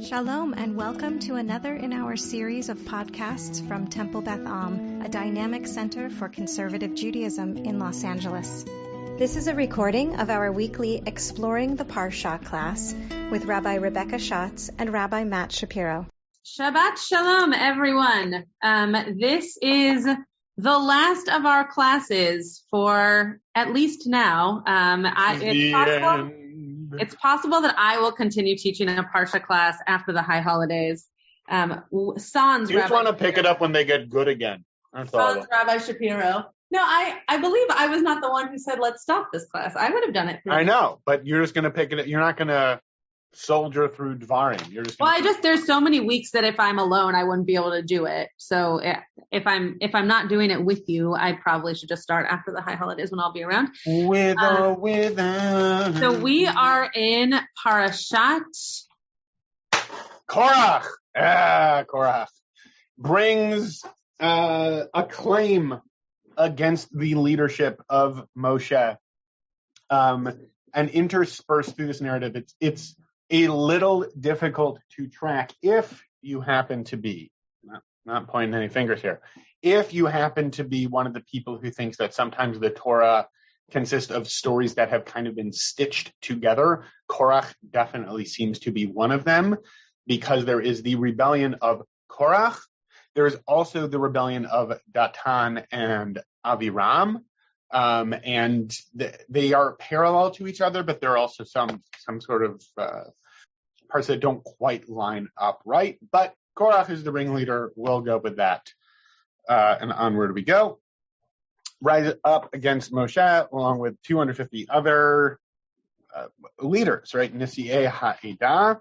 Shalom and welcome to another in our series of podcasts from Temple Beth Am, a dynamic center for conservative Judaism in Los Angeles. This is a recording of our weekly Exploring the Parasha class with Rabbi Rebecca Schatz and Rabbi Matt Shapiro. Shabbat Shalom, everyone. This is the last of our classes for at least now. It's possible that I will continue teaching a Parsha class after the high holidays. You just want to pick it up when they get good again. Sans Rabbi Shapiro. No, I believe I was not the one who said, let's stop this class. I would have done it. I know, but you're just going to pick it up. You're not going to soldier through Dvarim. You're just there's so many weeks that if I'm alone, I wouldn't be able to do it. So if I'm not doing it with you, I probably should just start after the high holidays when I'll be around. With or without. So we are in Parashat Korach. Korach brings a claim against the leadership of Moshe. And interspersed through this narrative, it's a little difficult to track if you happen to be, not pointing any fingers here, if you happen to be one of the people who thinks that sometimes the Torah consists of stories that have kind of been stitched together. Korach definitely seems to be one of them, because there is the rebellion of Korach. There is also the rebellion of Datan and Aviram. And they are parallel to each other, but there are also some sort of parts that don't quite line up right. But Korach is the ringleader. We'll go with that. And onward we go. Rise up against Moshe along with 250 other leaders, right? Nisi'ei Ha'edah.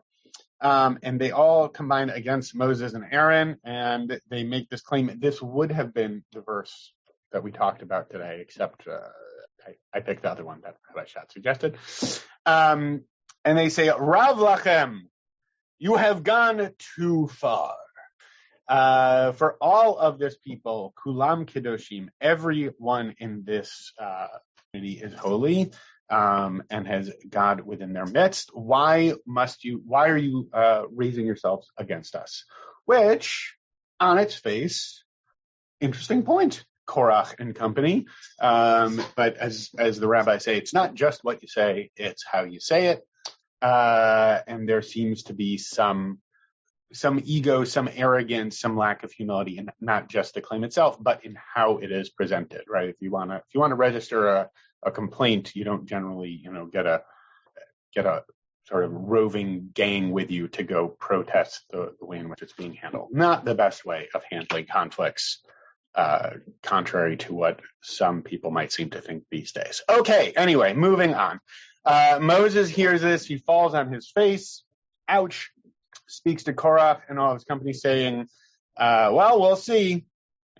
And they all combine against Moses and Aaron, and they make this claim. This would have been the verse that we talked about today, except I picked the other one that Rabbi Schatz suggested. And they say, Rav Lachem, you have gone too far. For all of this people, Kulam Kedoshim, everyone in this community is holy and has God within their midst. Why are you raising yourselves against us? Which, on its face, interesting point. Korach and company. But as the rabbis say, it's not just what you say, it's how you say it. And there seems to be some ego, some arrogance, some lack of humility, and not just the claim itself, but in how it is presented, right? If you want to register a complaint, you don't generally, get a sort of roving gang with you to go protest the way in which it's being handled. Not the best way of handling conflicts. Contrary to what some people might seem to think these days. Okay, anyway, moving on. Moses hears this, he falls on his face, ouch, speaks to Korach and all of his company saying, we'll see.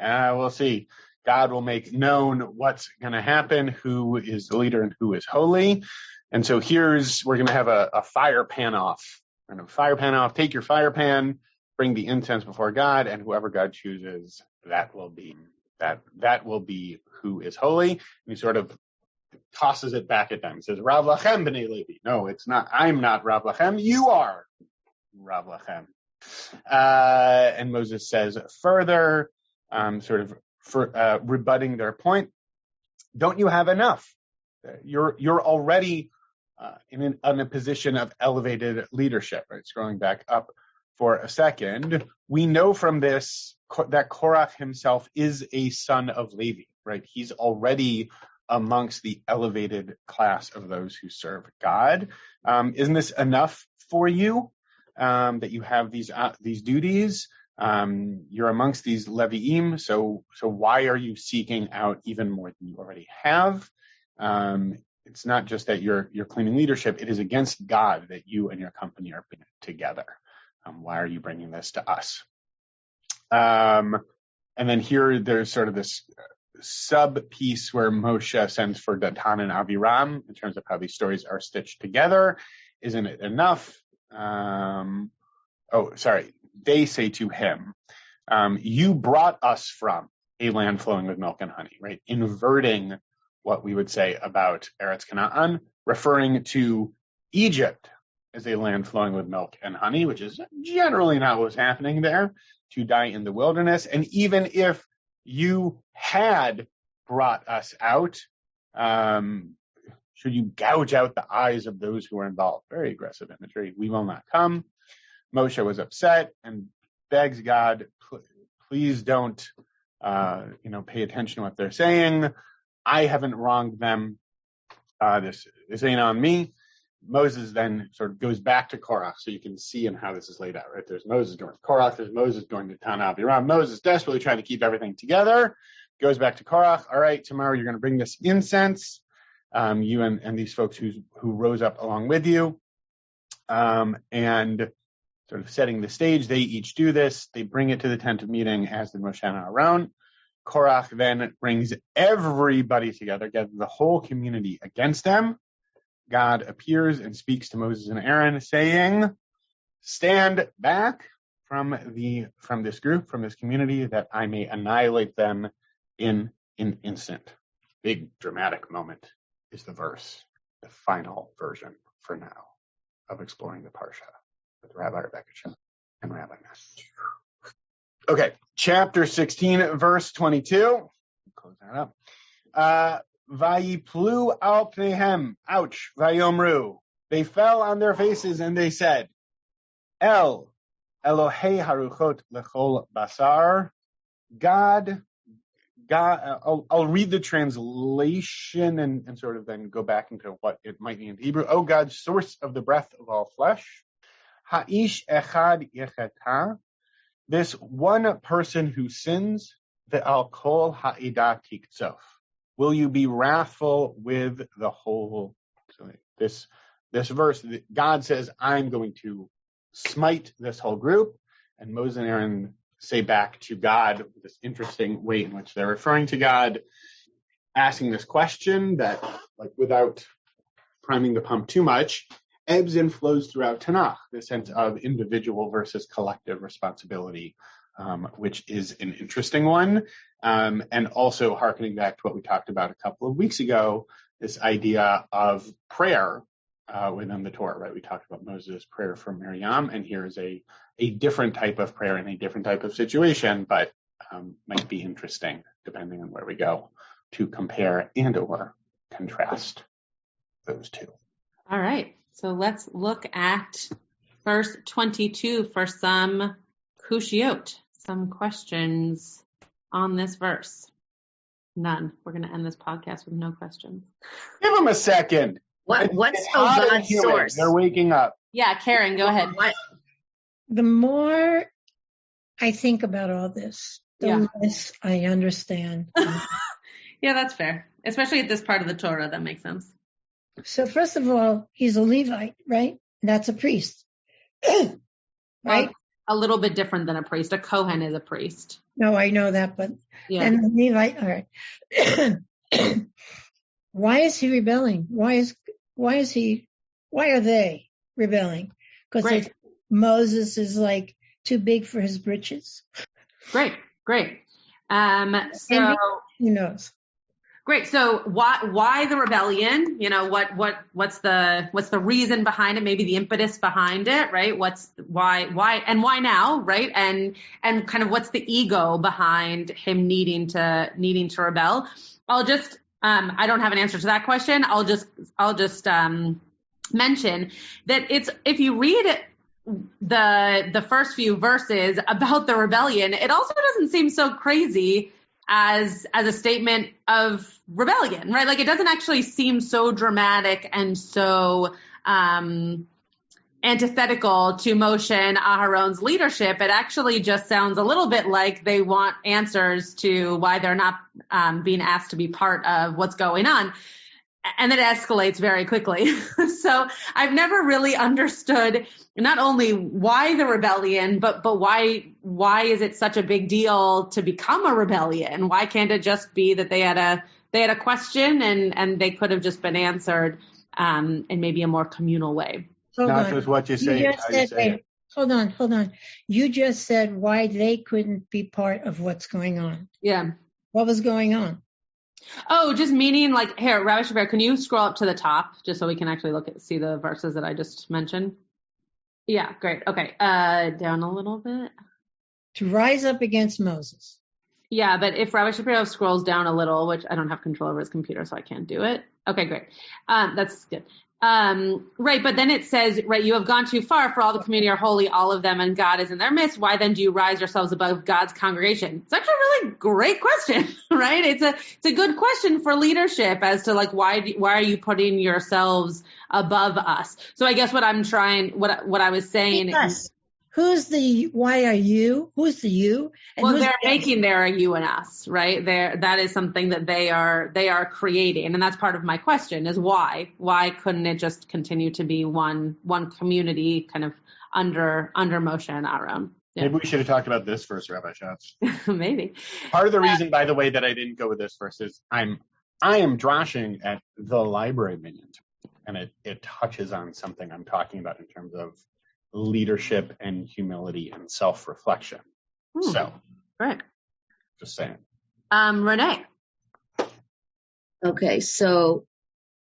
We'll see. God will make known what's going to happen, who is the leader and who is holy. And so we're going to have a fire pan off. We're going to fire pan off, take your fire pan, bring the incense before God, and whoever God chooses, that will be who is holy. And he sort of tosses it back at them. He says, Rav Lachem b'nei Levi. No, it's not. I'm not Rav Lachem. You are Rav Lachem. And Moses says further, rebutting their point. Don't you have enough? You're already in a position of elevated leadership. Right, scrolling back up for a second, we know from this that Korach himself is a son of Levi, right? He's already amongst the elevated class of those who serve God. Isn't this enough for you that you have these duties? You're amongst these Levi'im, so why are you seeking out even more than you already have? It's not just that you're claiming leadership; it is against God that you and your company are together. Why are you bringing this to us? And then here there's sort of this sub piece where Moshe sends for Datan and Aviram in terms of how these stories are stitched together. Isn't it enough? They say to him, you brought us from a land flowing with milk and honey, right? Inverting what we would say about Eretz Canaan, referring to Egypt as a land flowing with milk and honey, which is generally not what's happening there, to die in the wilderness. And even if you had brought us out, should you gouge out the eyes of those who are involved? Very aggressive imagery. We will not come. Moshe was upset and begs God, please don't, pay attention to what they're saying. I haven't wronged them. This ain't on me. Moses then sort of goes back to Korach, so you can see in how this is laid out, right? There's Moses going to Korach, there's Moses going to Tan Aviram. Moses desperately trying to keep everything together, goes back to Korach. All right, tomorrow you're going to bring this incense, you and these folks who rose up along with you, and sort of setting the stage. They each do this. They bring it to the tent of meeting as did Moshe and Aaron. Korach then brings everybody together, gathers the whole community against them. God appears and speaks to Moses and Aaron, saying, stand back from this group, from this community, that I may annihilate them in an instant. Big dramatic moment is the verse, the final version for now of exploring the Parasha with Rabbi Rebecca and Rabbi Matt. Okay, chapter 16, verse 22. Close that up. Vayiplu al pneihem, ouch, vayomru. They fell on their faces and they said, El, Elohei haruchot lechol basar. God, I'll read the translation and sort of then go back into what it might mean in Hebrew. Oh God, source of the breath of all flesh. Ha'ish echad yecheta. This one person who sins, the al kol ha'ida tiktsof. Will you be wrathful with the whole? So this verse, God says, I'm going to smite this whole group. And Moses and Aaron say back to God this interesting way in which they're referring to God, asking this question that, like, without priming the pump too much, ebbs and flows throughout Tanakh, the sense of individual versus collective responsibility, which is an interesting one. And also hearkening back to what we talked about a couple of weeks ago, this idea of prayer within the Torah, right? We talked about Moses' prayer for Miriam, and here is a different type of prayer in a different type of situation, but might be interesting, depending on where we go, to compare and or contrast those two. All right. So let's look at verse 22 for some kushiot, some questions on this verse. None. We're going to end this podcast with no questions. Give them a second. What's God's source? They're waking up. Yeah, Karen, go ahead. The more I think about all this, the less I understand. Yeah, that's fair. Especially at this part of the Torah, that makes sense. So first of all, he's a Levite, right? That's a priest. Right? Well, a little bit different than a priest. A Kohen is a priest. No, I know that, but and the Levite, all right. Why is he rebelling? Why are they rebelling? Because Moses is like too big for his britches. Great. So who knows? Great. So why the rebellion? You know, what's the reason behind it? Maybe the impetus behind it, right? Why now, right? And kind of what's the ego behind him needing to rebel? I'll just I don't have an answer to that question. I'll just mention that if you read the first few verses about the rebellion, it also doesn't seem so crazy as a statement of rebellion, right? Like, it doesn't actually seem so dramatic and so antithetical to Moshe and Aharon's leadership. It actually just sounds a little bit like they want answers to why they're not being asked to be part of what's going on. And it escalates very quickly. So I've never really understood not only why the rebellion, but why is it such a big deal to become a rebellion? Why can't it just be that they had a question and they could have just been answered in maybe a more communal way? Not just what you say. Hold on. You just said why they couldn't be part of what's going on. Yeah. What was going on? Oh, just meaning like, here, Rabbi Shapiro, can you scroll up to the top just so we can actually see the verses that I just mentioned? Yeah, great. Okay. Down a little bit. To rise up against Moses. Yeah, but if Rabbi Shapiro scrolls down a little, which I don't have control over his computer, so I can't do it. Okay, great. That's good. Right, but then it says, right, you have gone too far, for all the community are holy, all of them, and God is in their midst. Why then do you rise yourselves above God's congregation? It's actually a really great question, right? It's a good question for leadership as to like, why are you putting yourselves above us? So I guess what I was saying is, who's the, why are you? Who's the you? And well, they're making there a you and us, right? That is something that they are creating. And that's part of my question is why? Why couldn't it just continue to be one community kind of under Moshe and Aaron? Yeah. Maybe we should have talked about this first, Rabbi Schatz. Maybe. Part of the reason, by the way, that I didn't go with this first is I am drashing at the library minion, and it touches on something I'm talking about in terms of leadership and humility and self-reflection. So, right. Just saying. Renee. Okay, so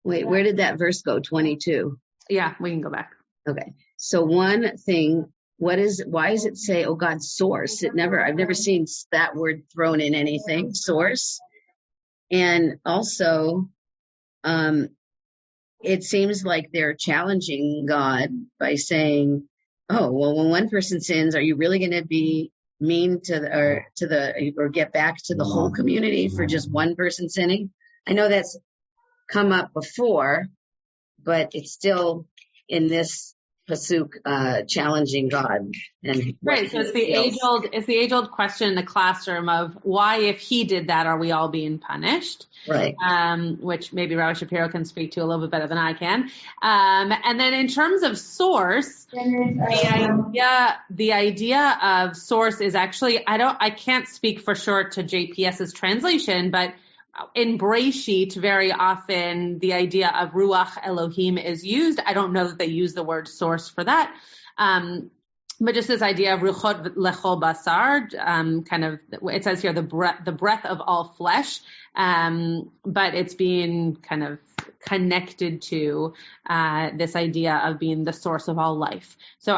wait, where did that verse go? 22. Yeah, we can go back. Okay, so one thing, why does it say, oh God, source? I've never seen that word thrown in anything, source. And also, it seems like they're challenging God by saying, oh, well, when one person sins, are you really going to be mean or get back to the whole community for just one person sinning? I know that's come up before, but it's still in this pasuk challenging God. And right, so it's the age-old question in the classroom of why, if he did that, are we all being punished? Right. Which maybe Rabbi Shapiro can speak to a little bit better than I can. And then in terms of source, the idea of source is actually, I can't speak for sure to JPS's translation, but in Breshit, very often the idea of Ruach Elohim is used. I don't know that they use the word source for that. But just this idea of Ruchot Lechol Basar, kind of, it says here the breath of all flesh, but it's being kind of connected to this idea of being the source of all life. So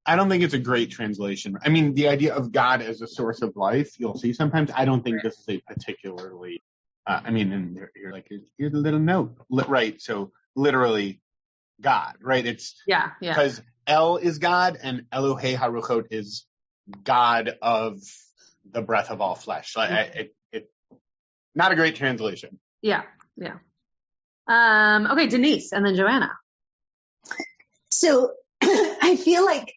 I don't think it's a great translation. I mean, the idea of God as a source of life, you'll see sometimes. I don't think this is a particularly, and you're like, here's a little note, right? So literally God, right? It's because El is God and Elohei HaRuchot is God of the breath of all flesh. So it not a great translation. Yeah. Okay, Denise and then Joanna. So I feel like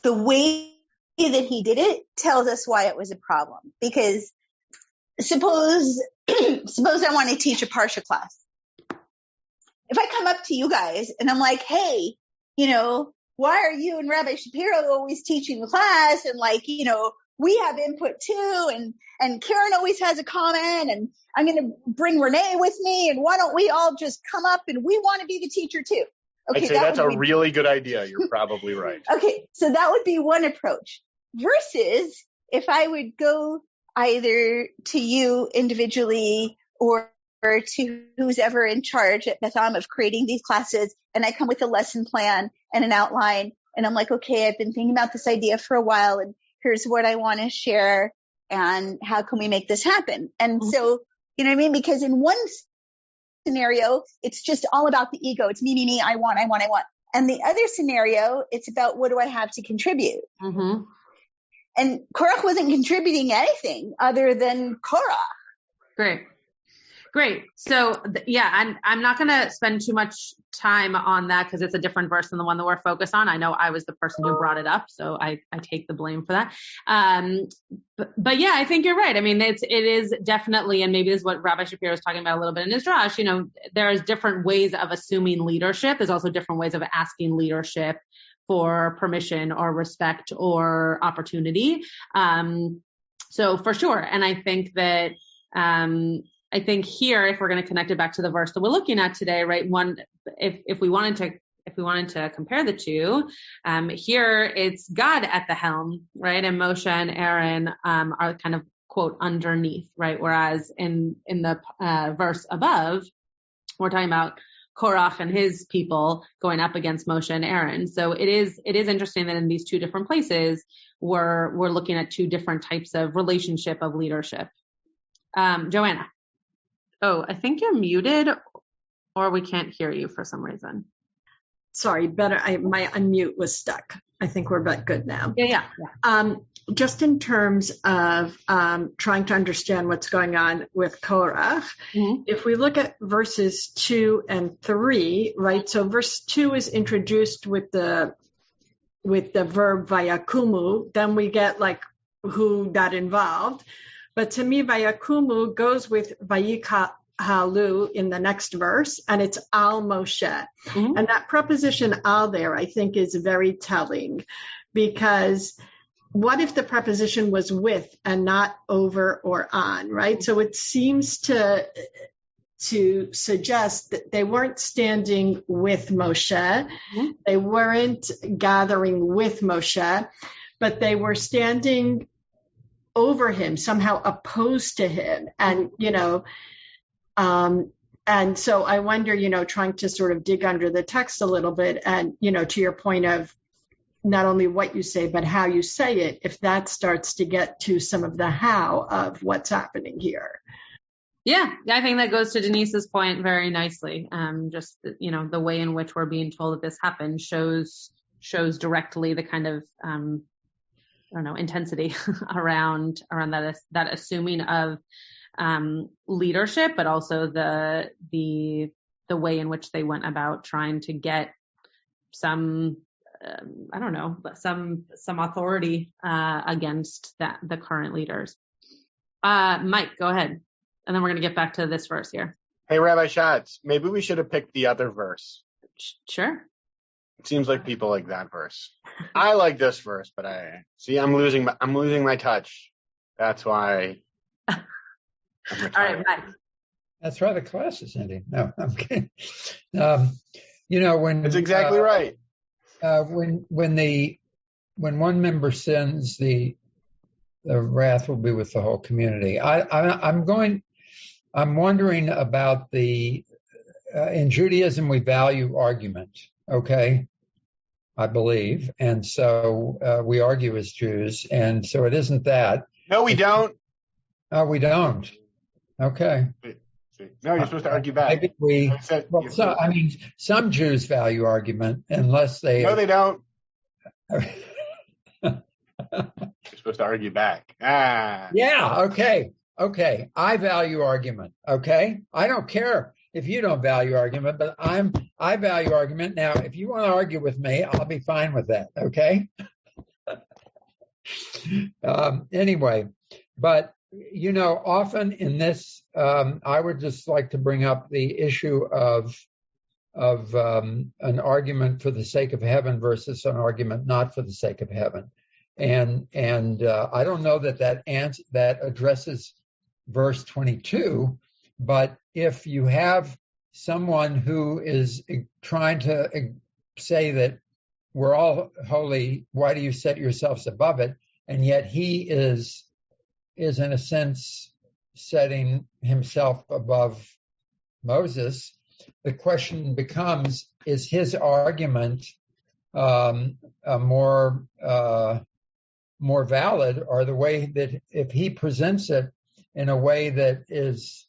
the way that he did it tells us why it was a problem. Because suppose I want to teach a Parasha class. If I come up to you guys and I'm like, hey, why are you and Rabbi Shapiro always teaching the class? And we have input too. And Karen always has a comment, and I'm going to bring Renee with me. And why don't we all just come up and we want to be the teacher too? Okay, I'd say that's a really good idea. You're probably right. Okay, so that would be one approach. Versus if I would go either to you individually or to who's ever in charge at Beth Am of creating these classes, and I come with a lesson plan and an outline, and I'm like, okay, I've been thinking about this idea for a while, and here's what I want to share, and how can we make this happen? And so, you know what I mean? Because in one scenario, it's just all about the ego. It's me, I want. And the other scenario, it's about what do I have to contribute? Mm-hmm. And Korach wasn't contributing anything other than Korach. Great. So I'm not going to spend too much time on that because it's a different verse than the one that we're focused on. I know I was the person who brought it up, so I take the blame for that. But yeah, I think you're right. I mean, it is definitely, and maybe this is what Rabbi Shapiro is talking about a little bit in his drash. There's different ways of assuming leadership. There's also different ways of asking leadership for permission or respect or opportunity. So for sure. And I think that, I think here, if we're going to connect it back to the verse that we're looking at today, right? One, if we wanted to compare the two, here it's God at the helm, right? And Moshe and Aaron, are kind of quote underneath, right? Whereas in the, verse above, we're talking about Korach and his people going up against Moshe and Aaron. So it is interesting that in these two different places, we're looking at two different types of relationship of leadership. Joanna. Oh, I think you're muted or we can't hear you for some reason. Sorry, my unmute was stuck. I think we're about good now. Yeah. Just in terms of trying to understand what's going on with Korach, if we look at verses 2 and 3, right? So verse 2 is introduced with the verb vayakumu. Then we get like who got involved. But to me, vayakumu goes with vayikahalu in the next verse, and it's al Moshe. And that preposition al there, I think, is very telling, because what if the preposition was with and not over or on, right? So it seems to suggest that they weren't standing with Moshe. They weren't gathering with Moshe, but they were standing over him, somehow opposed to him. And, and so I wonder, trying to sort of dig under the text a little bit and, to your point of not only what you say, but how you say it, if that starts to get to some of the how of what's happening here. Yeah, I think that goes to Denise's point very nicely. Just, the way in which we're being told that this happened shows directly the kind of, intensity around that assuming of leadership, but also the way in which they went about trying to get some authority against the current leaders. Mike, go ahead. And then we're going to get back to this verse here. Hey, Rabbi Schatz, maybe we should have picked the other verse. Sure. It seems like people like that verse. I like this verse, but I'm losing my touch. That's why. All right, Mike. That's why the class is ending. No, I'm kidding. When it's exactly right. When one member sins, the wrath will be with the whole community. I'm wondering about in Judaism, we value argument, okay? I believe. And so we argue as Jews. And so it isn't that. No, we don't. Oh, we don't. Okay. No, you're supposed to argue back. Maybe some Jews value argument unless they. No, they don't. You're supposed to argue back. Yeah. Okay. I value argument. Okay. I don't care if you don't value argument, but I value argument. Now, if you want to argue with me, I'll be fine with that. Okay. Anyway, but often in this, I would just like to bring up the issue of an argument for the sake of heaven versus an argument not for the sake of heaven. And I don't know that addresses verse 22, but if you have someone who is trying to say that we're all holy, why do you set yourselves above it? And yet he is in a sense setting himself above Moses. The question becomes, is his argument more valid, or the way that if he presents it in a way that is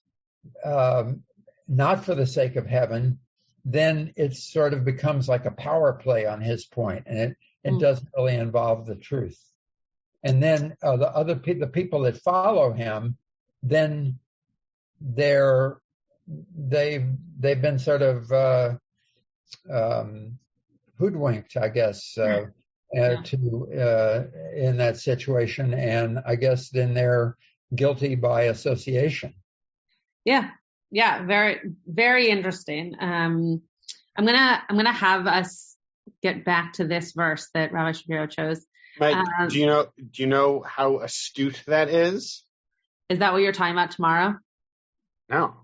not for the sake of heaven, then it sort of becomes like a power play on his point, and it doesn't really involve the truth. And then the people that follow him, then they've been sort of hoodwinked, I guess, in that situation, and I guess then they're guilty by association. Yeah, very, very interesting. I'm gonna have us get back to this verse that Rabbi Shapiro chose. Mike, do you know how astute that is? Is that what you're talking about tomorrow? No.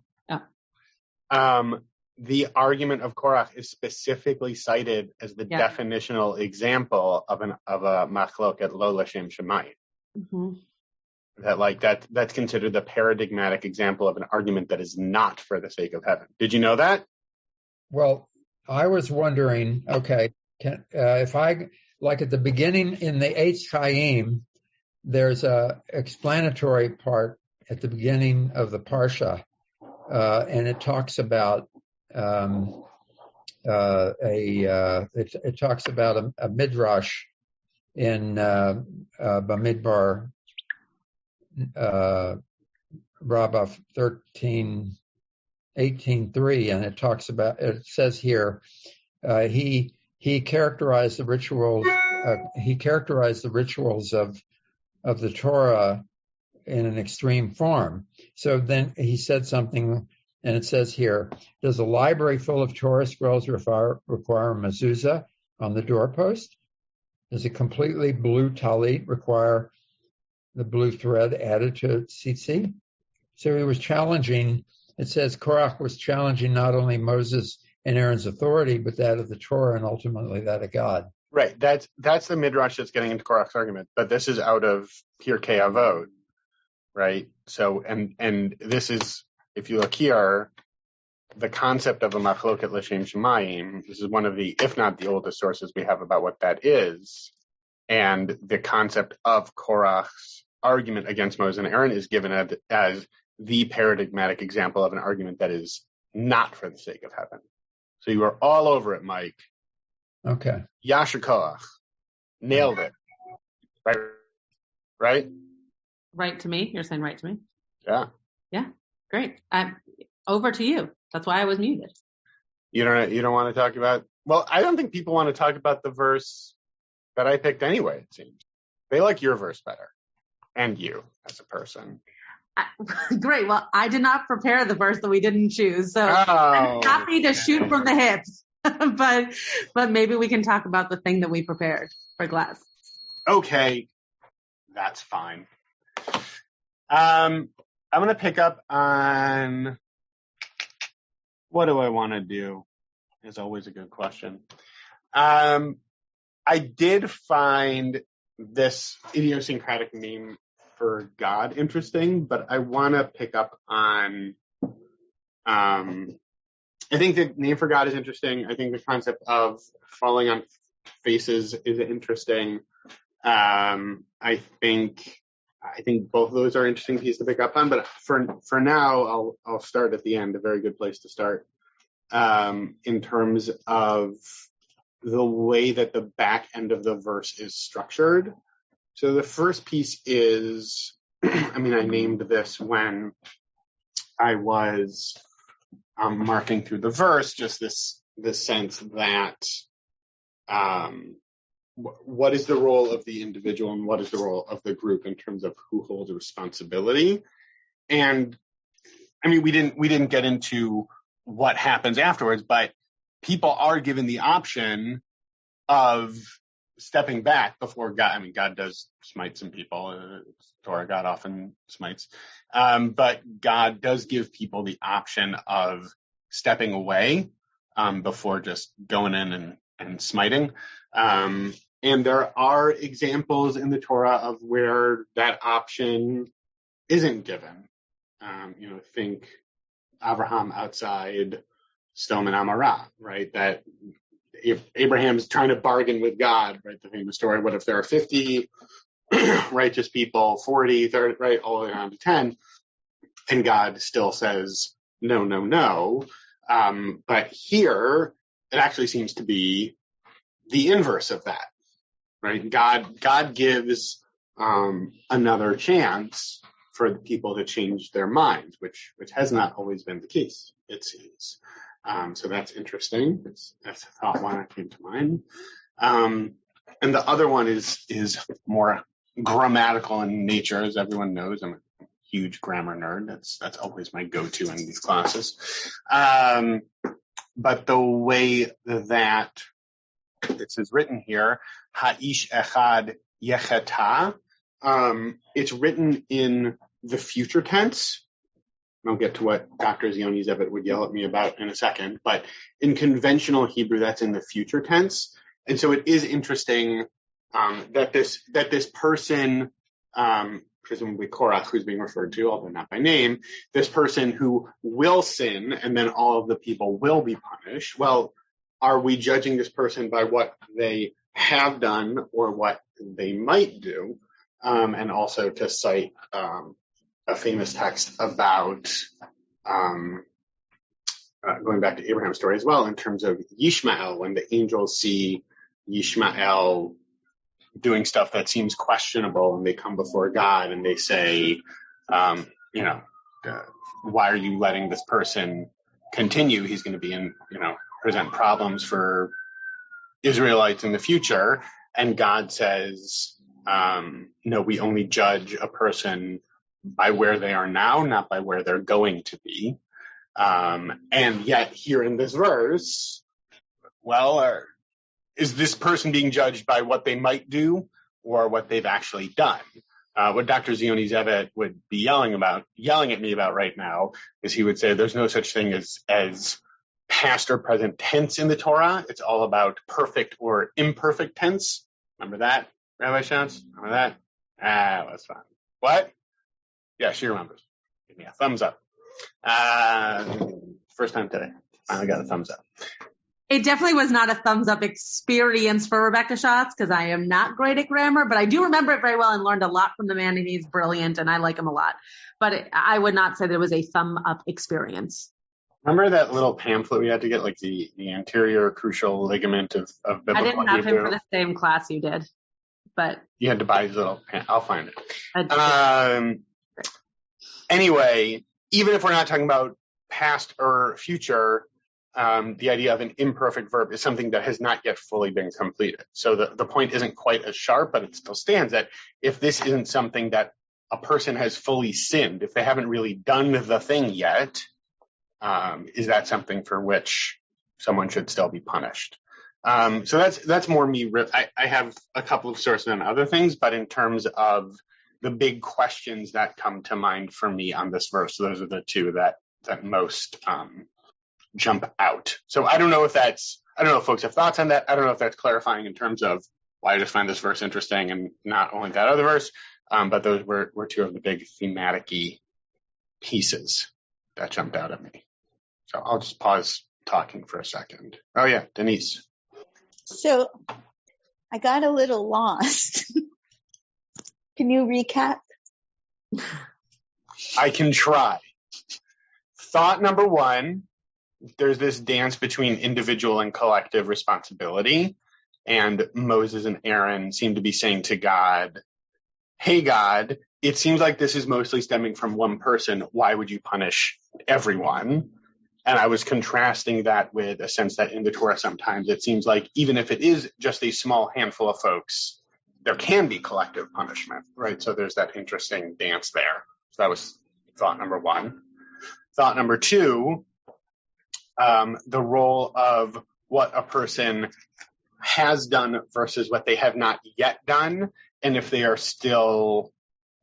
Oh. The argument of Korach is specifically cited as the definitional example of a machloket lo l'shem shamayim. Mm-hmm. That's considered the paradigmatic example of an argument that is not for the sake of heaven. Did you know that? Well, I was wondering, okay, if I, like at the beginning in the Eitz Chaim, there's a explanatory part at the beginning of the Parsha, and it talks about it talks about a midrash in Bamidbar Rabbah 18:3, and it talks about. It says here he characterized the rituals. He characterized the rituals of the Torah in an extreme form. So then he said something, and it says here, does a library full of Torah scrolls require a mezuzah on the doorpost? Does a completely blue talit require the blue thread added to tzitzi? So he was challenging, it says Korach was challenging not only Moses and Aaron's authority, but that of the Torah and ultimately that of God. Right. That's the midrash that's getting into Korach's argument, but this is out of Pirkei Avot, right? So, and this is, if you look here, the concept of a machloket l'shem shemayim. This is one of the, if not the oldest sources we have about what that is. And the concept of Korach's argument against Moses and Aaron is given as the paradigmatic example of an argument that is not for the sake of heaven. So you are all over it, Mike. Okay. Yasher Korach. Nailed it. Right? Right? Right to me? You're saying right to me? Yeah. Yeah. Great. Over to you. That's why I was muted. You don't want to talk about, well, I don't think people want to talk about the verse that I picked anyway, it seems. They like your verse better. And you as a person. Great. Well, I did not prepare the verse that we didn't choose, so I'm happy to shoot from the hips. but maybe we can talk about the thing that we prepared for class. Okay, that's fine. I'm going to pick up on, what do I want to do? Is always a good question. I did find this idiosyncratic name for God interesting, but I want to pick up on, I think the name for God is interesting. I think the concept of falling on faces is interesting. I think both of those are interesting pieces to pick up on, but for now, I'll start at the end, a very good place to start, in terms of the way that the back end of the verse is structured. So the first piece is, I named this when I was marking through the verse, just this sense that what is the role of the individual and what is the role of the group in terms of who holds responsibility. And we didn't get into what happens afterwards, but people are given the option of stepping back before God. God does smite some people. Torah, God often smites. But God does give people the option of stepping away before just going in and smiting. And there are examples in the Torah of where that option isn't given. Think Abraham outside Sodom and Amorah, right? That if Abraham's trying to bargain with God, right? The famous story, what if there are 50 righteous people, 40, 30, right? All the way down to 10. And God still says, no. But here, it actually seems to be the inverse of that, right? God gives another chance for the people to change their minds, which has not always been the case, it seems. So that's interesting. That's a thought one that came to mind. And the other one is more grammatical in nature, as everyone knows. I'm a huge grammar nerd. That's always my go-to in these classes. But the way that this is written here, Ha'ish echad yechata, it's written in the future tense. I'll get to what Dr. Zioni Zebet would yell at me about in a second, but in conventional Hebrew, that's in the future tense. And so it is interesting that this person presumably Korach, who's being referred to, although not by name, this person who will sin and then all of the people will be punished. Well, are we judging this person by what they have done or what they might do? And also to cite a famous text about going back to Abraham's story as well, in terms of Yishmael, when the angels see Yishmael doing stuff that seems questionable and they come before God and they say, why are you letting this person continue? He's going to be present problems for Israelites in the future. And God says, no, we only judge a person by where they are now, not by where they're going to be. And yet here in this verse, is this person being judged by what they might do or what they've actually done? What Dr. Zioni Zevet would be yelling at me about right now is he would say there's no such thing as past or present tense in the Torah. It's all about perfect or imperfect tense. Remember that, Rabbi Schatz? Remember that? That's fine. What? Yeah, she remembers. Give me a thumbs up. First time today. Finally got a thumbs up. It definitely was not a thumbs up experience for Rebecca Schatz because I am not great at grammar, but I do remember it very well and learned a lot from the man, and he's brilliant and I like him a lot. But I would not say that it was a thumb up experience. Remember that little pamphlet we had to get, like the anterior crucial ligament of biblical? I didn't have him for the same class you did, but you had to buy his little. I'll find it. Anyway, even if we're not talking about past or future, the idea of an imperfect verb is something that has not yet fully been completed. So the point isn't quite as sharp, but it still stands that if this isn't something that a person has fully sinned, if they haven't really done the thing yet, is that something for which someone should still be punished? So that's more me. I have a couple of sources on other things, but in terms of the big questions that come to mind for me on this verse, those are the two that most jump out. So I don't know if folks have thoughts on that. I don't know if that's clarifying in terms of why I just find this verse interesting and not only that other verse, but those were two of the big thematic-y pieces that jumped out at me. So I'll just pause talking for a second. Oh yeah, Denise. So I got a little lost. Can you recap? I can try. Thought number one, there's this dance between individual and collective responsibility. And Moses and Aaron seem to be saying to God, hey, God, it seems like this is mostly stemming from one person. Why would you punish everyone? And I was contrasting that with a sense that in the Torah sometimes it seems like even if it is just a small handful of folks, there can be collective punishment, right? So there's that interesting dance there. So that was thought number one. Thought number two, the role of what a person has done versus what they have not yet done, and if they are still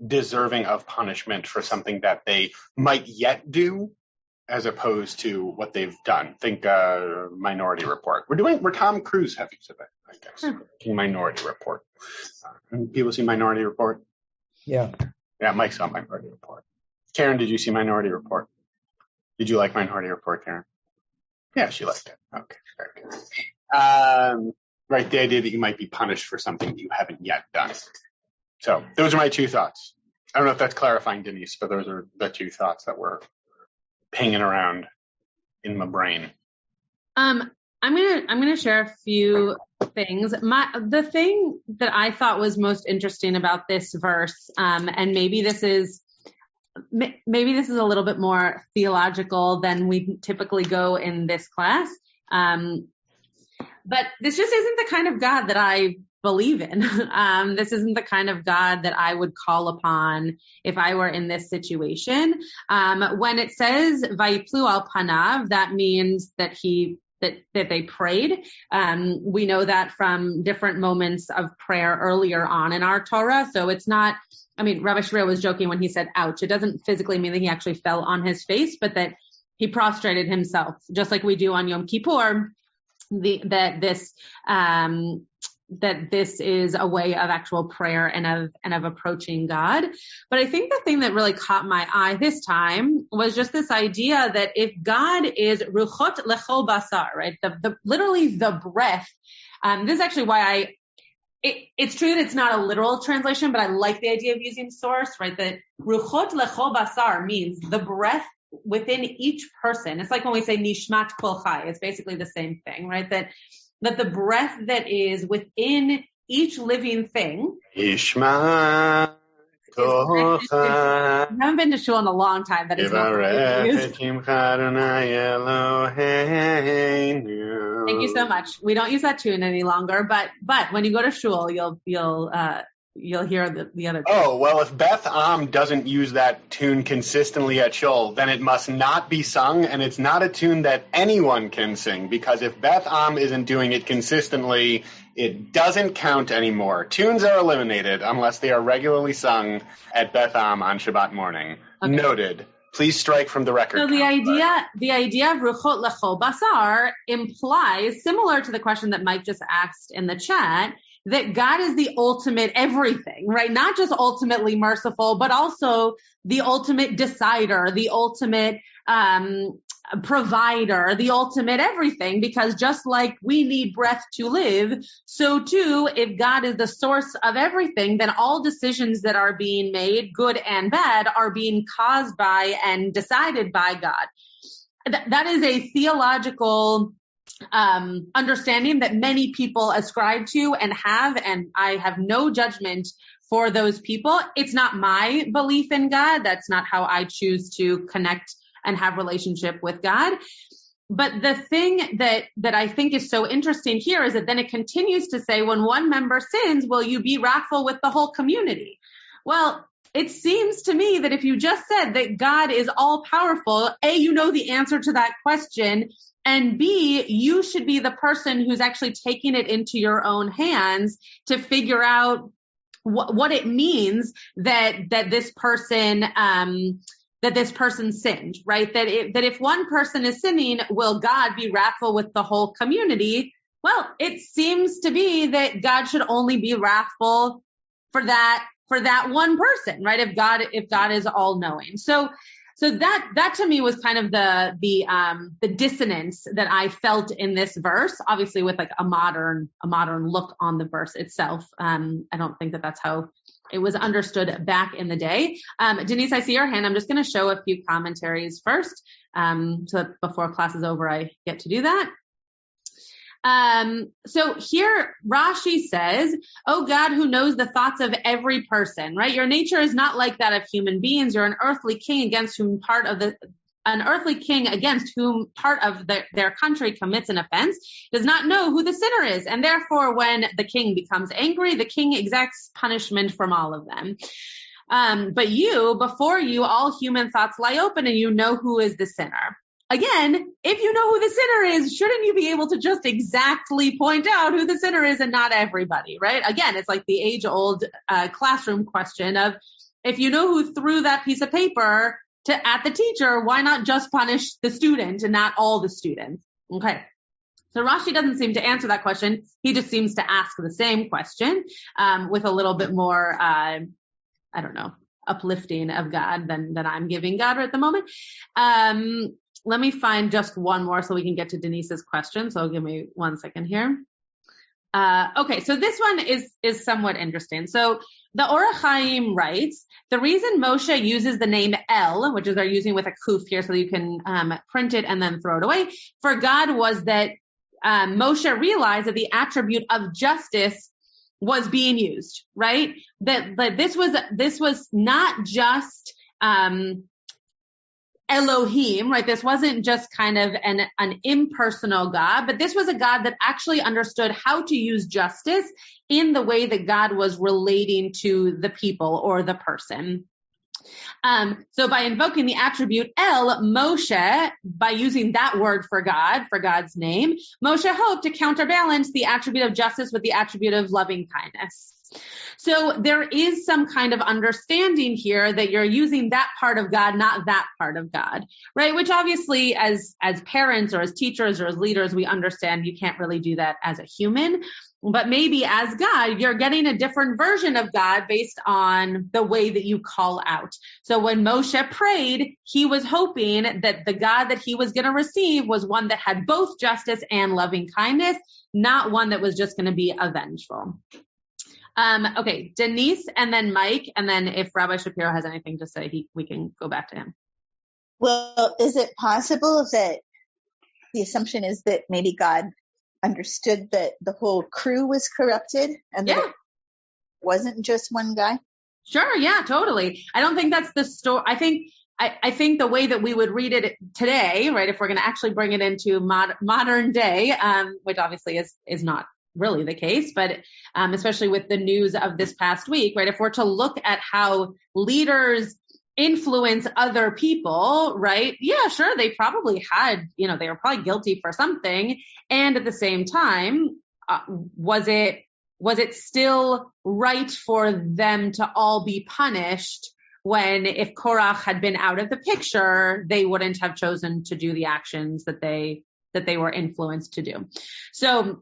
deserving of punishment for something that they might yet do, as opposed to what they've done. Think Minority Report. We're Tom Cruise heavy today, I guess. Minority Report. People see Minority Report? Yeah. Yeah, Mike saw Minority Report. Karen, did you see Minority Report? Did you like Minority Report, Karen? Yeah, she liked it. Okay, very good. Right, the idea that you might be punished for something you haven't yet done. So those are my two thoughts. I don't know if that's clarifying, Denise, but those are the two thoughts that were hanging around in my brain. I'm gonna share a few things. The thing that I thought was most interesting about this verse, and maybe this is a little bit more theological than we typically go in this class, but this just isn't the kind of God that I believe in. This isn't the kind of God that I would call upon if I were in this situation. When it says Vayiplu al panav, that means that they prayed. We know that from different moments of prayer earlier on in our Torah. So it's not, Rabbi Shapiro was joking when he said, ouch. It doesn't physically mean that he actually fell on his face, but that he prostrated himself, just like we do on Yom Kippur. this is a way of actual prayer and of approaching God. But I think the thing that really caught my eye this time was just this idea that if God is ruchot lechol basar, right? Literally the breath. This is actually why it's true that it's not a literal translation, but I like the idea of using source, right? That ruchot lechol basar means the breath within each person. It's like when we say nishmat kol chai, it's basically the same thing, right? That the breath that is within each living thing. Ishma kol chai. I haven't been to shul in a long time. That is not used. Thank you so much. We don't use that tune any longer, but when you go to shul, you'll hear the other. Oh, well, if Beth Am doesn't use that tune consistently at shul, then it must not be sung, and it's not a tune that anyone can sing, because if Beth Am isn't doing it consistently, it doesn't count anymore. Tunes are eliminated unless they are regularly sung at Beth Am on Shabbat morning. Okay. Noted. Please strike from the record. So the idea of ruchot lechol basar implies, similar to the question that Mike just asked in the chat, that God is the ultimate everything, right? Not just ultimately merciful, but also the ultimate decider, the ultimate provider, the ultimate everything, because just like we need breath to live, so too, if God is the source of everything, then all decisions that are being made, good and bad, are being caused by and decided by God. That is a theological understanding that many people ascribe to and I have no judgment for those people. It's not my belief in God. That's not how I choose to connect and have relationship with God. But the thing that I think is so interesting here is that then it continues to say, when one member sins, will you be wrathful with the whole community? Well, it seems to me that if you just said that God is all powerful, A, you know the answer to that question, and B, you should be the person who's actually taking it into your own hands to figure out what it means that this person sinned, right? That if one person is sinning, will God be wrathful with the whole community? Well, it seems to be that God should only be wrathful for that one person, right? If God is all knowing. So that to me was kind of the dissonance that I felt in this verse, obviously with like a modern look on the verse itself. I don't think that that's how it was understood back in the day. Denise, I see your hand. I'm just going to show a few commentaries first, so that before class is over, I get to do that. So here Rashi says, "Oh God, who knows the thoughts of every person," right? Your nature is not like that of human beings. You're an earthly king against whom part of their country commits an offense, does not know who the sinner is. And therefore, when the king becomes angry, the king exacts punishment from all of them. But before you, all human thoughts lie open and you know who is the sinner. Again, if you know who the sinner is, shouldn't you be able to just exactly point out who the sinner is and not everybody, right? Again, it's like the age-old classroom question of, if you know who threw that piece of paper at the teacher, why not just punish the student and not all the students? Okay. So Rashi doesn't seem to answer that question. He just seems to ask the same question with a little bit more, uplifting of God than I'm giving God at the moment. Let me find just one more so we can get to Denise's question. So give me 1 second here. Okay, so this one is somewhat interesting. So the Orach Chaim writes, the reason Moshe uses the name El, which is they're using with a kuf here so you can print it and then throw it away, for God was that Moshe realized that the attribute of justice was being used, right? That this was not just Elohim, right? This wasn't just kind of an impersonal God, but this was a God that actually understood how to use justice in the way that God was relating to the people or the person. So by invoking the attribute El, Moshe, by using that word for God, for God's name, Moshe hoped to counterbalance the attribute of justice with the attribute of loving kindness. So there is some kind of understanding here that you're using that part of God, not that part of God, right? Which obviously as parents or as teachers or as leaders, we understand you can't really do that as a human. But maybe as God, you're getting a different version of God based on the way that you call out. So when Moshe prayed, he was hoping that the God that he was going to receive was one that had both justice and loving kindness, not one that was just going to be avengeful. Okay, Denise and then Mike, and then if Rabbi Shapiro has anything to say, we can go back to him. Well, is it possible that the assumption is that maybe God understood that the whole crew was corrupted and that it wasn't just one guy? Sure, yeah, totally. I don't think that's the story. I think the way that we would read it today, right, if we're going to actually bring it into modern day, which obviously is not really the case, but especially with the news of this past week, right, if we're to look at how leaders influence other people, right? Yeah, sure. They probably had, they were probably guilty for something. And at the same time, was it still right for them to all be punished when if Korach had been out of the picture, they wouldn't have chosen to do the actions that they were influenced to do. So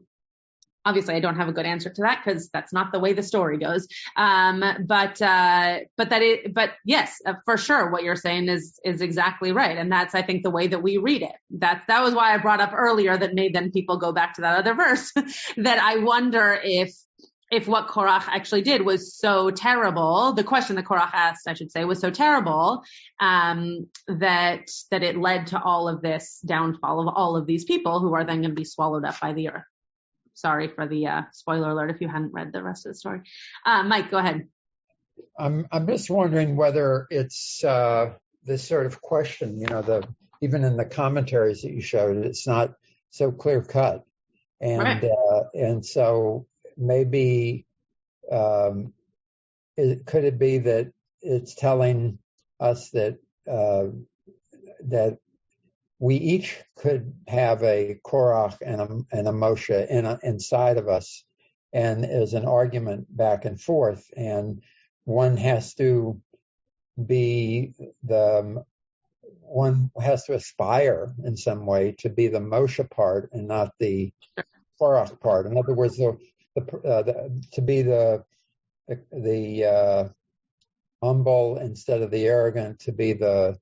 obviously, I don't have a good answer to that because that's not the way the story goes. But yes, for sure, what you're saying is exactly right, and that's I think the way that we read it. That was why I brought up earlier that made then people go back to that other verse. That I wonder if what Korach actually did was so terrible. The question that Korach asked, I should say, was so terrible that it led to all of this downfall of all of these people who are then going to be swallowed up by the earth. Sorry for the spoiler alert if you hadn't read the rest of the story. Mike, go ahead. I'm just wondering whether it's this sort of question, even in the commentaries that you showed, it's not so clear cut. And right. And so maybe could it be that it's telling us that we each could have a Korach and a Moshe inside of us, and as an argument back and forth, and one has to aspire in some way to be the Moshe part and not the Korach part. In other words, to be the humble instead of the arrogant, to be the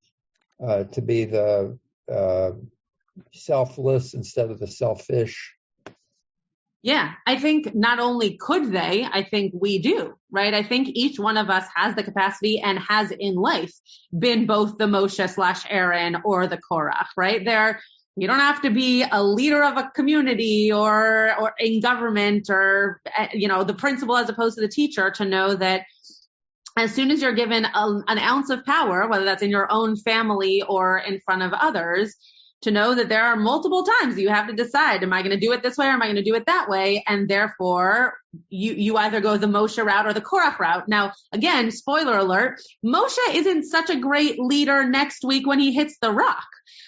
selfless instead of the selfish. Yeah, I think not only could they, I think we do, right? I think each one of us has the capacity and has in life been both the Moshe/Aaron or the Korach, right? You don't have to be a leader of a community or in government or, the principal as opposed to the teacher to know that as soon as you're given an ounce of power, whether that's in your own family or in front of others, to know that there are multiple times you have to decide, am I going to do it this way or am I going to do it that way? And therefore, you either go the Moshe route or the Korach route. Now, again, spoiler alert, Moshe isn't such a great leader next week when he hits the rock,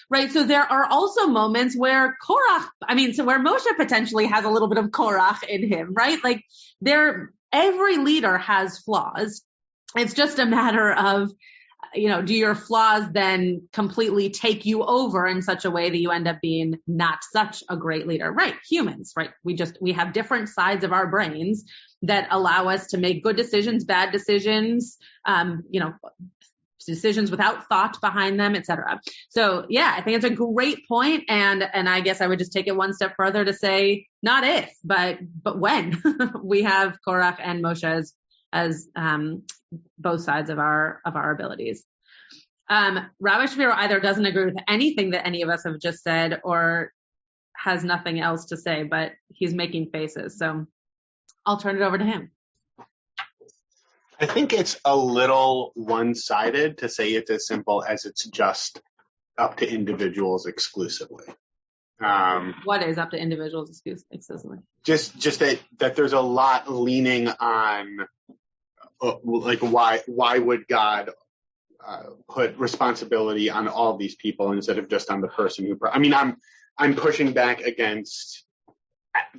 right? So there are also moments where where Moshe potentially has a little bit of Korach in him, right? Like every leader has flaws. It's just a matter of, do your flaws then completely take you over in such a way that you end up being not such a great leader? Right. Humans, right? We have different sides of our brains that allow us to make good decisions, bad decisions, decisions without thought behind them, etc. So yeah, I think it's a great point. And I guess I would just take it one step further to say not if, but when we have Korach and Moshe as both sides of our abilities. Rabbi Shapiro either doesn't agree with anything that any of us have just said or has nothing else to say, but he's making faces. So I'll turn it over to him. I think it's a little one-sided to say it's as simple as it's just up to individuals exclusively. What is up to individuals exclusively? Just that there's a lot leaning on why would God put responsibility on all these people instead of just on the person who? I'm pushing back against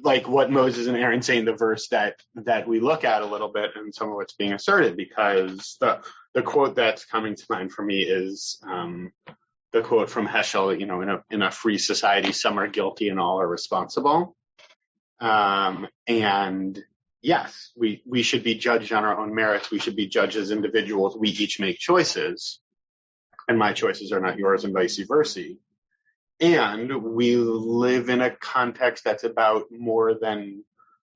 like what Moses and Aaron say in the verse that we look at a little bit, and some of what's being asserted, because the quote that's coming to mind for me is the quote from Heschel, in a free society, some are guilty and all are responsible. And yes, we should be judged on our own merits. We should be judged as individuals. We each make choices, and my choices are not yours, and vice versa. And we live in a context that's about more than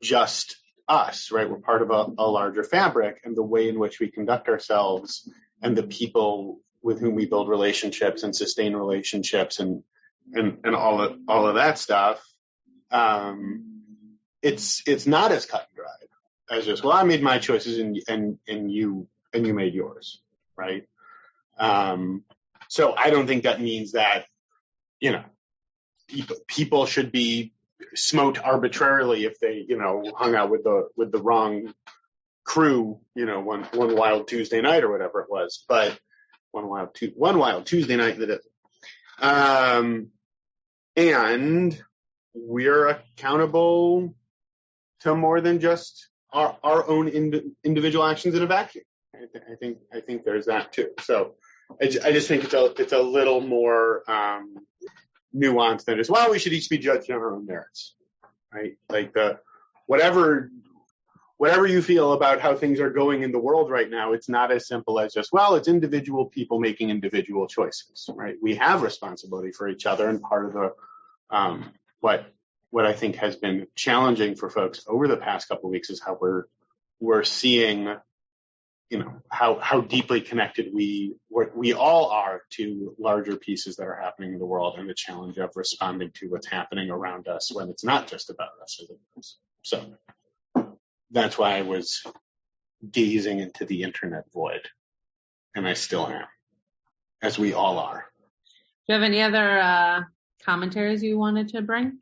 just us, right? We're part of a larger fabric, and the way in which we conduct ourselves and the people with whom we build relationships and sustain relationships and all of that stuff. It's not as cut and dried as just, well, I made my choices and you made yours, right? So I don't think that means that, people should be smote arbitrarily if they, hung out with the wrong crew, one wild Tuesday night or whatever it was, but one wild Tuesday night that is. And we're accountable to more than just our own individual actions in a vacuum. I think there's that too. So I just think it's a little more nuanced than just, well, we should each be judged on our own merits, right? Like whatever you feel about how things are going in the world right now, it's not as simple as just, well, it's individual people making individual choices, right? We have responsibility for each other, and part of the what I think has been challenging for folks over the past couple of weeks is how we're seeing, how deeply connected we all are to larger pieces that are happening in the world, and the challenge of responding to what's happening around us when it's not just about us. So that's why I was gazing into the internet void, and I still am, as we all are. Do you have any other commentaries you wanted to bring?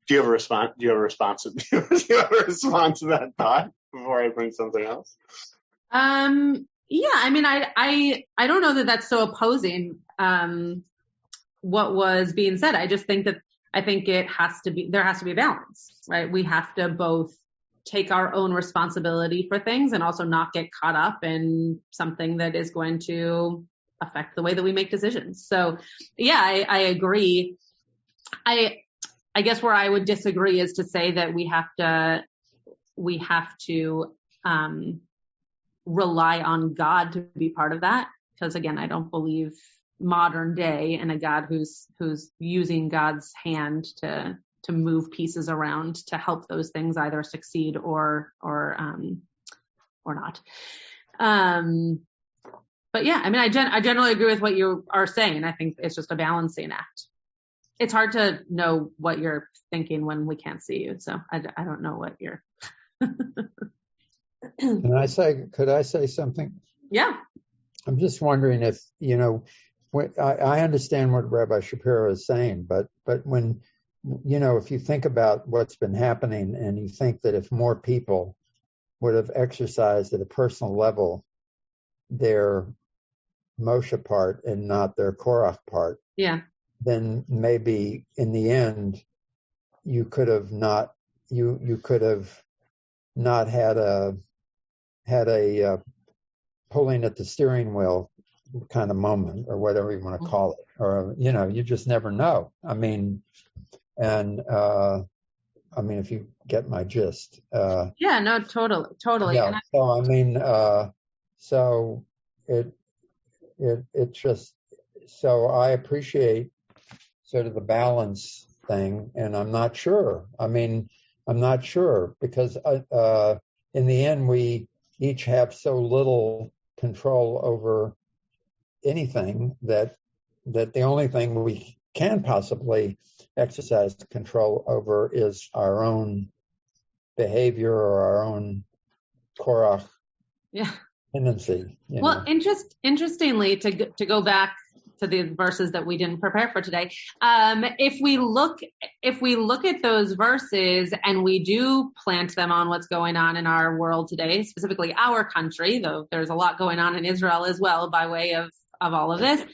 Do you have a response? Do you have a response to that thought before I bring something else? Yeah, I mean, I don't know that that's so opposing what was being said. I just think there has to be a balance, right? We have to both take our own responsibility for things and also not get caught up in something that is going to affect the way that we make decisions. So yeah, I agree. I guess where I would disagree is to say that we have to rely on God to be part of that. Because again, I don't believe modern day in a God who's using God's hand to move pieces around to help those things either succeed or not. But yeah, I mean, I generally agree with what you are saying. I think it's just a balancing act. It's hard to know what you're thinking when we can't see you. So I don't know what you're. Could I say something? Yeah. I'm just wondering if, I understand what Rabbi Shapiro is saying, but when, if you think about what's been happening and you think that if more people would have exercised at a personal level their Moshe part and not their Korach part, yeah, then maybe in the end you could have not had a pulling at the steering wheel kind of moment, or whatever you want to call it, or you just never know. I mean, if you get my gist. Yeah, no, totally. Yeah. So it just, so I appreciate sort of the balance thing, and I'm not sure because in the end we each have so little control over anything that the only thing we can possibly exercise control over is our own behavior or our own Korach tendency. Well, interestingly, to go back to the verses that we didn't prepare for today, if we look at those verses and we do plant them on what's going on in our world today, specifically our country, though there's a lot going on in Israel as well by way of all of this,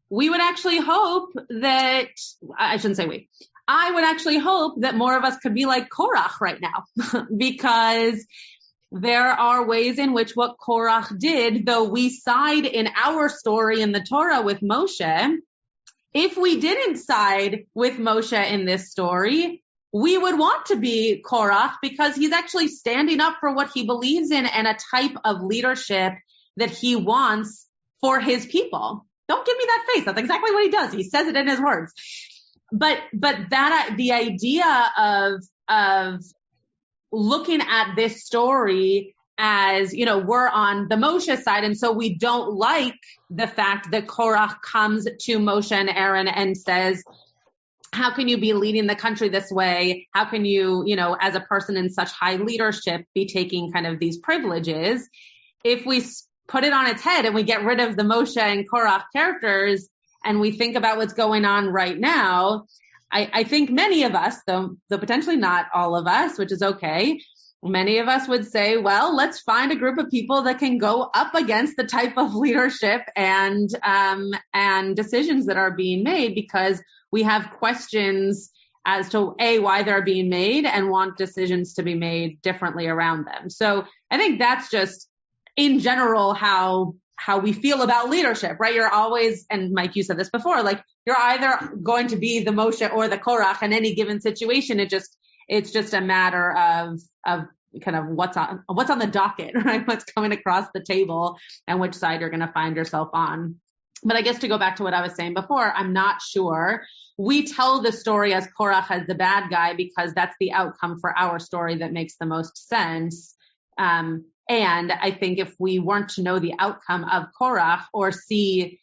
we would actually hope that, I shouldn't say we, I would actually hope that more of us could be like Korach right now, because there are ways in which what Korach did, though we side in our story in the Torah with Moshe, if we didn't side with Moshe in this story, we would want to be Korach, because he's actually standing up for what he believes in and a type of leadership that he wants for his people. Don't give me that face. That's exactly what he does. He says it in his words. But that, the idea of looking at this story as, we're on the Moshe side, and so we don't like the fact that Korach comes to Moshe and Aaron and says, how can you be leading the country this way? How can you, as a person in such high leadership, be taking kind of these privileges? If we put it on its head and we get rid of the Moshe and Korach characters and we think about what's going on right now, I think many of us, though potentially not all of us, which is okay, many of us would say, well, let's find a group of people that can go up against the type of leadership and decisions that are being made, because we have questions as to why they're being made and want decisions to be made differently around them. So I think that's just in general how we feel about leadership, right? You're always, and Mike, you said this before, like you're either going to be the Moshe or the Korach in any given situation. It's just a matter of kind of what's on the docket, right? What's coming across the table and which side you're going to find yourself on. But I guess to go back to what I was saying before, I'm not sure. We tell the story as Korach as the bad guy because that's the outcome for our story that makes the most sense. And I think if we weren't to know the outcome of Korach or see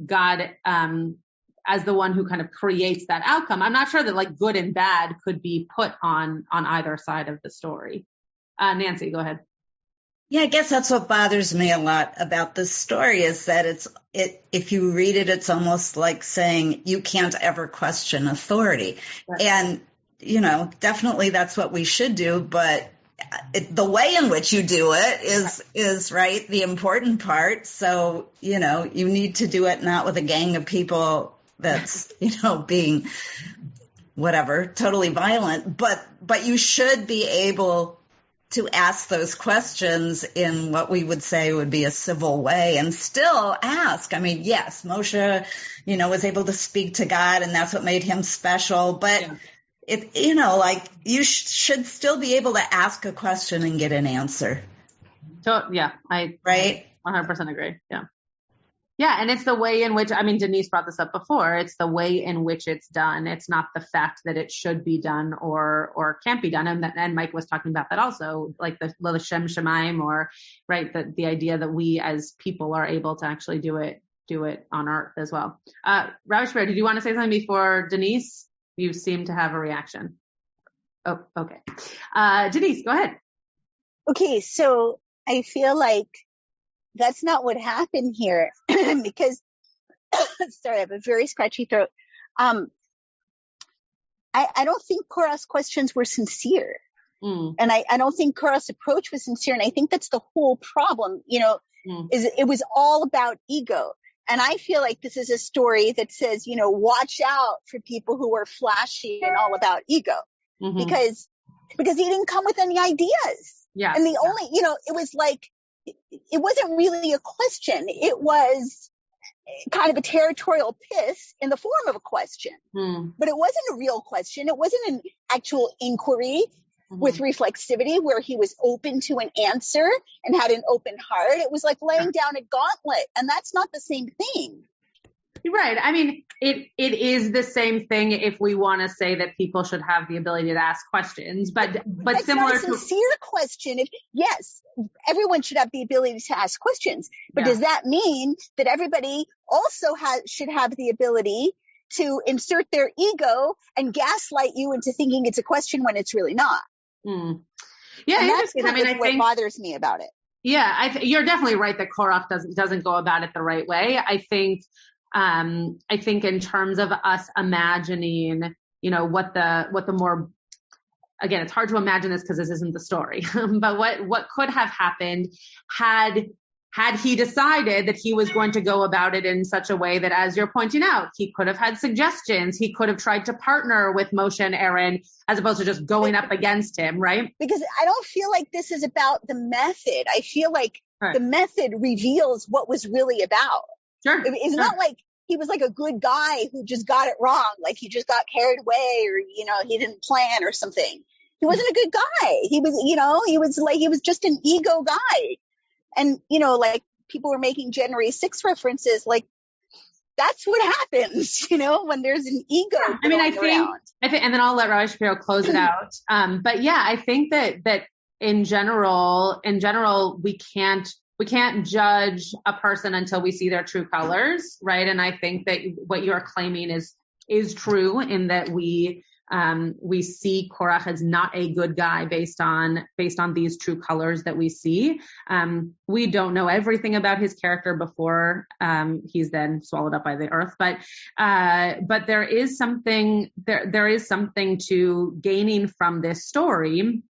God as the one who kind of creates that outcome, I'm not sure that like good and bad could be put on either side of the story. Nancy, go ahead. Yeah, I guess that's what bothers me a lot about this story is that if you read it, it's almost like saying you can't ever question authority. Right. And, definitely that's what we should do, but the way in which you do it is right, the important part. So, you need to do it not with a gang of people that's, being whatever, totally violent, but you should be able to ask those questions in what we would say would be a civil way and still ask. I mean, yes, Moshe, was able to speak to God and that's what made him special, but you should still be able to ask a question and get an answer. So, yeah, I 100% agree. Yeah. Yeah. And it's the way in which, Denise brought this up before. It's the way in which it's done. It's not the fact that it should be done or can't be done. And Mike was talking about that also, like the L'Shem Shemaim, or right. The idea that we as people are able to actually do it on earth as well. Rabbi Shapiro, did you want to say something before Denise? You seem to have a reaction. Oh, okay. Denise, go ahead. Okay, so I feel like that's not what happened here because, sorry, I have a very scratchy throat. I don't think Korach's questions were sincere. And I don't think Korach's approach was sincere. And I think that's the whole problem, is it was all about ego. And I feel like this is a story that says, watch out for people who are flashy and all about ego, because he didn't come with any ideas. Yeah. And the only, it was like, it wasn't really a question. It was kind of a territorial piss in the form of a question, but it wasn't a real question. It wasn't an actual inquiry with reflexivity where he was open to an answer and had an open heart. It was like laying down a gauntlet, and that's not the same thing. Right. It is the same thing if we want to say that people should have the ability to ask questions, but that's similar not a sincere question. Yes, everyone should have the ability to ask questions, but does that mean that everybody also should have the ability to insert their ego and gaslight you into thinking it's a question when it's really not? Yeah, and that's kind of what bothers me about it. Yeah, you're definitely right that Korach doesn't go about it the right way. I think in terms of us imagining, what the more, again, it's hard to imagine this because this isn't the story, but what could have happened had had he decided that he was going to go about it in such a way that, as you're pointing out, he could have had suggestions, he could have tried to partner with Moshe and Aaron as opposed to just going up against him, right? Because I don't feel like this is about the method. I feel like the method reveals what was really about. Sure. It's not like he was like a good guy who just got it wrong, like he just got carried away, or, he didn't plan or something. He wasn't a good guy. He was just an ego guy. And, like people were making January 6th references, like that's what happens, when there's an ego. Yeah, I think, and then I'll let Rabbi Shapiro close it out. But yeah, I think that in general, we can't judge a person until we see their true colors, right? And I think that what you're claiming is true in that we see Korach as not a good guy based on these true colors that we see. We don't know everything about his character before he's then swallowed up by the earth, but there is something to gaining from this story.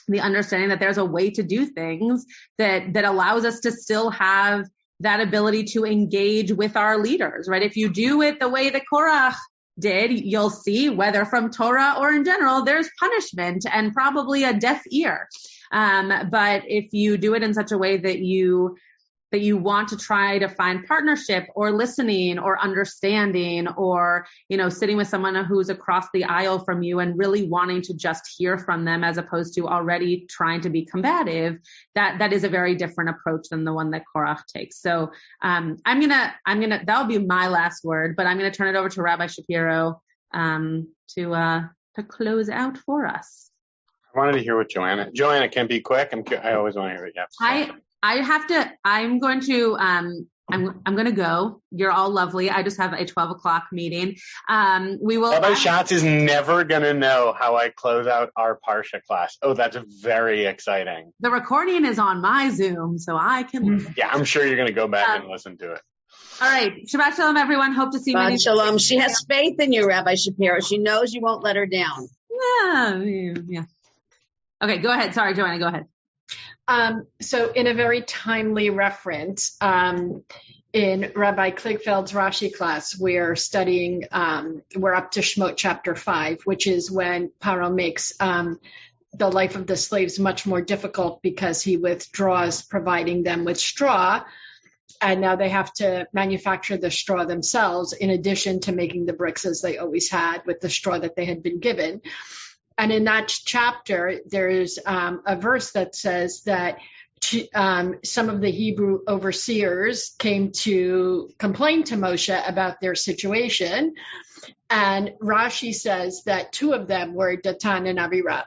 The understanding that there's a way to do things that allows us to still have that ability to engage with our leaders, right? If you do it the way that Korach did, you'll see, whether from Torah or in general, there's punishment and probably a deaf ear. But if you do it in such a way that you want to try to find partnership or listening or understanding or, sitting with someone who's across the aisle from you and really wanting to just hear from them as opposed to already trying to be combative, that is a very different approach than the one that Korach takes. So, that'll be my last word, but I'm going to turn it over to Rabbi Shapiro, to close out for us. I wanted to hear what Joanna can be quick. I always want to hear what you have to say. I'm going to go. You're all lovely. I just have a 12 o'clock meeting. We will. Rabbi Schatz is never going to know how I close out our Parasha class. Oh, that's very exciting. The recording is on my Zoom, so I can. Yeah, I'm sure you're going to go back and listen to it. All right. Shabbat Shalom, everyone. Hope to see you. Shabbat Shalom. She has faith in you, Rabbi Shapiro. She knows you won't let her down. Yeah. Okay, go ahead. Sorry, Joanna, go ahead. So in a very timely reference, in Rabbi Kligfeld's Rashi class, we're studying, we're up to Shemot chapter 5, which is when Paro makes the life of the slaves much more difficult because he withdraws providing them with straw. And now they have to manufacture the straw themselves in addition to making the bricks as they always had with the straw that they had been given. And in that chapter, there's a verse that says that some of the Hebrew overseers came to complain to Moshe about their situation. And Rashi says that two of them were Datan and Aviram.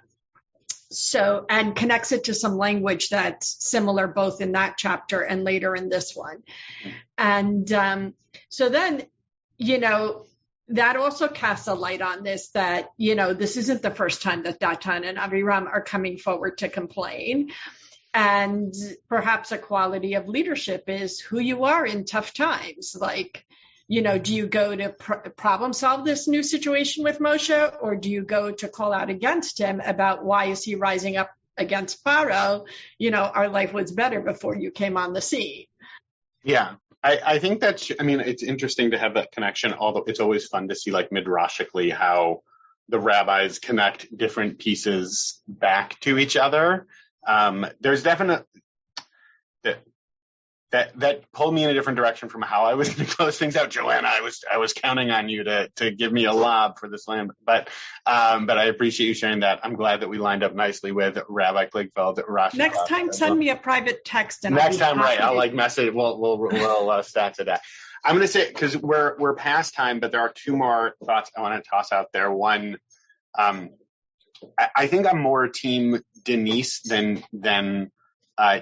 So, and connects it to some language that's similar both in that chapter and later in this one. And so then, that also casts a light on this, that, this isn't the first time that Datan and Aviram are coming forward to complain. And perhaps a quality of leadership is who you are in tough times. Like, do you go to problem solve this new situation with Moshe, or do you go to call out against him about why is he rising up against Paro? Our life was better before you came on the scene. Yeah. I think it's interesting to have that connection, although it's always fun to see, like, midrashically how the rabbis connect different pieces back to each other. There's definitely that pulled me in a different direction from how I was going to close things out. Joanna, I was counting on you to give me a lob for the slam, but I appreciate you sharing that. I'm glad that we lined up nicely with Rabbi Kligfeld at Rashi. Next time, send me a private text. And next time, right? I'll message. We'll stats of that. I'm going to say, because we're past time, but there are two more thoughts I want to toss out there. One, I think I'm more team Denise than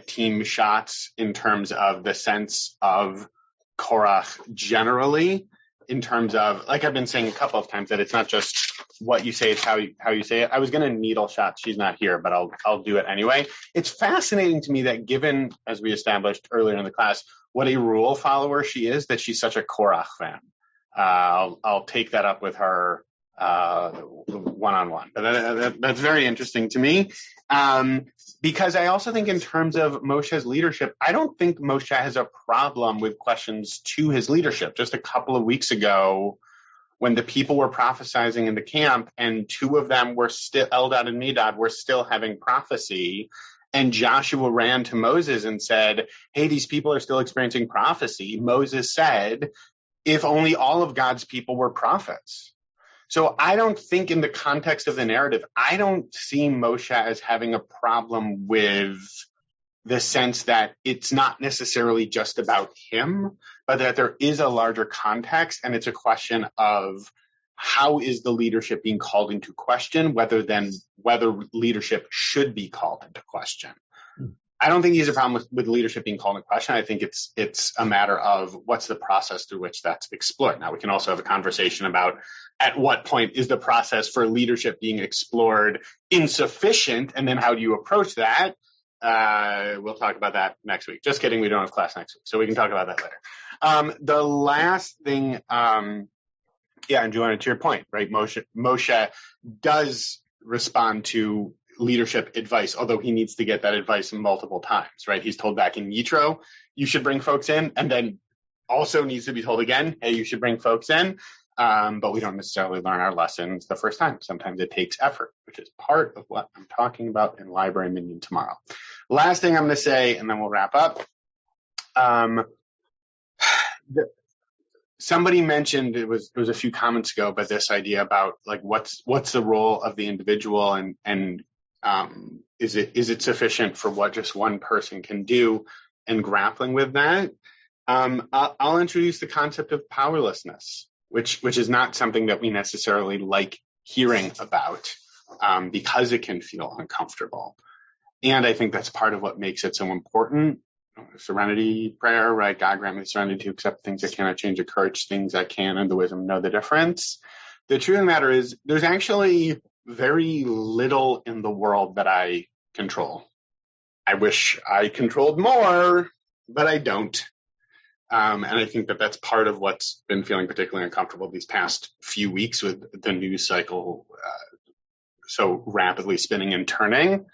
team Schatz in terms of the sense of Korach generally, in terms of, like I've been saying a couple of times, that it's not just what you say, it's how you say it. I was going to needle Schatz. She's not here, but I'll do it anyway. It's fascinating to me that, given, as we established earlier in the class, what a rule follower she is, that she's such a Korach fan. I'll take that up with her one-on-one. But that's very interesting to me. Because I also think in terms of Moshe's leadership, I don't think Moshe has a problem with questions to his leadership. Just a couple of weeks ago, when the people were prophesying in the camp and two of them were still, Eldad and Medad, were still having prophecy, and Joshua ran to Moses and said, hey, these people are still experiencing prophecy. Moses said, if only all of God's people were prophets. So I don't think in the context of the narrative, I don't see Moshe as having a problem with the sense that it's not necessarily just about him, but that there is a larger context, and it's a question of how is the leadership being called into question, whether leadership should be called into question. I don't think he has a problem with leadership being called into question. I think it's a matter of what's the process through which that's explored. Now, we can also have a conversation about at what point is the process for leadership being explored insufficient, and then how do you approach that? We'll talk about that next week. Just kidding, we don't have class next week, so we can talk about that later. The last thing, and Joanna, to your point, right? Moshe does respond to leadership advice, although he needs to get that advice multiple times, right? He's told back in Yitro, you should bring folks in, and then also needs to be told again, hey, you should bring folks in. But we don't necessarily learn our lessons the first time. Sometimes it takes effort, which is part of what I'm talking about in Library Minion tomorrow. Last thing I'm going to say, and then we'll wrap up. Somebody mentioned, it was a few comments ago, but this idea about like what's the role of the individual, and is it sufficient for what just one person can do, and grappling with that. I'll introduce the concept of powerlessness, which is not something that we necessarily like hearing about, because it can feel uncomfortable. And I think that's part of what makes it so important. Serenity prayer, right? God grant me the serenity to accept things I cannot change, the courage, things I can, and the wisdom to know the difference. The truth of the matter is there's actually very little in the world that I control. I wish I controlled more, but I don't. And I think that that's part of what's been feeling particularly uncomfortable these past few weeks with the news cycle so rapidly spinning and turning.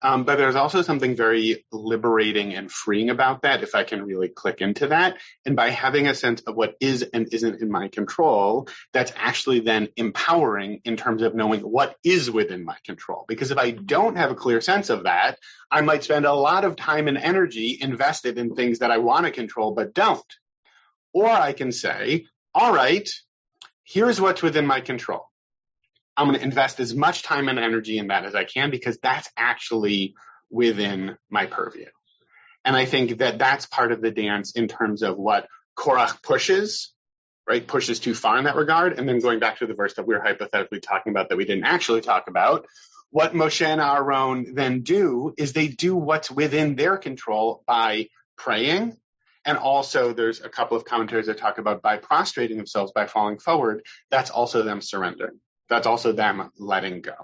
But there's also something very liberating and freeing about that, if I can really click into that. And by having a sense of what is and isn't in my control, that's actually then empowering in terms of knowing what is within my control. Because if I don't have a clear sense of that, I might spend a lot of time and energy invested in things that I want to control but don't. Or I can say, all right, here's what's within my control. I'm going to invest as much time and energy in that as I can, because that's actually within my purview. And I think that that's part of the dance in terms of what Korach pushes, right? Pushes too far in that regard. And then going back to the verse that we were hypothetically talking about that we didn't actually talk about, what Moshe and Aaron then do is they do what's within their control by praying. And also there's a couple of commentaries that talk about by prostrating themselves, by falling forward. That's also them surrendering. That's also them letting go.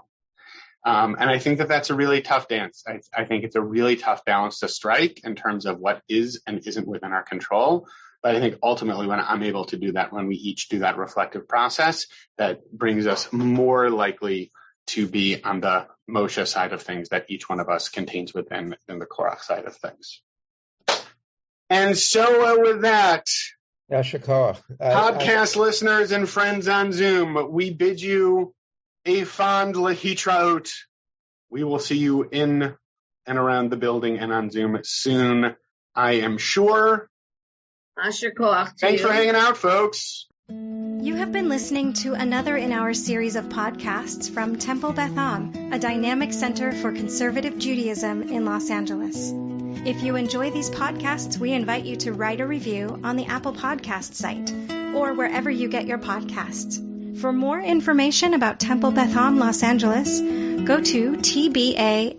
And I think that that's a really tough dance. I think it's a really tough balance to strike in terms of what is and isn't within our control. But I think ultimately when I'm able to do that, when we each do that reflective process, that brings us more likely to be on the Moshe side of things that each one of us contains within the Korach side of things. And so with that, podcast listeners and friends on Zoom, we bid you a fond lahitraot. We will see you in and around the building and on Zoom soon, I am sure. Asher Koach. Thanks for hanging out, folks. You have been listening to another in our series of podcasts from Temple Beth Am, a dynamic center for conservative Judaism in Los Angeles. If you enjoy these podcasts, we invite you to write a review on the Apple Podcast site or wherever you get your podcasts. For more information about Temple Beth Am Los Angeles, go to tbala.org.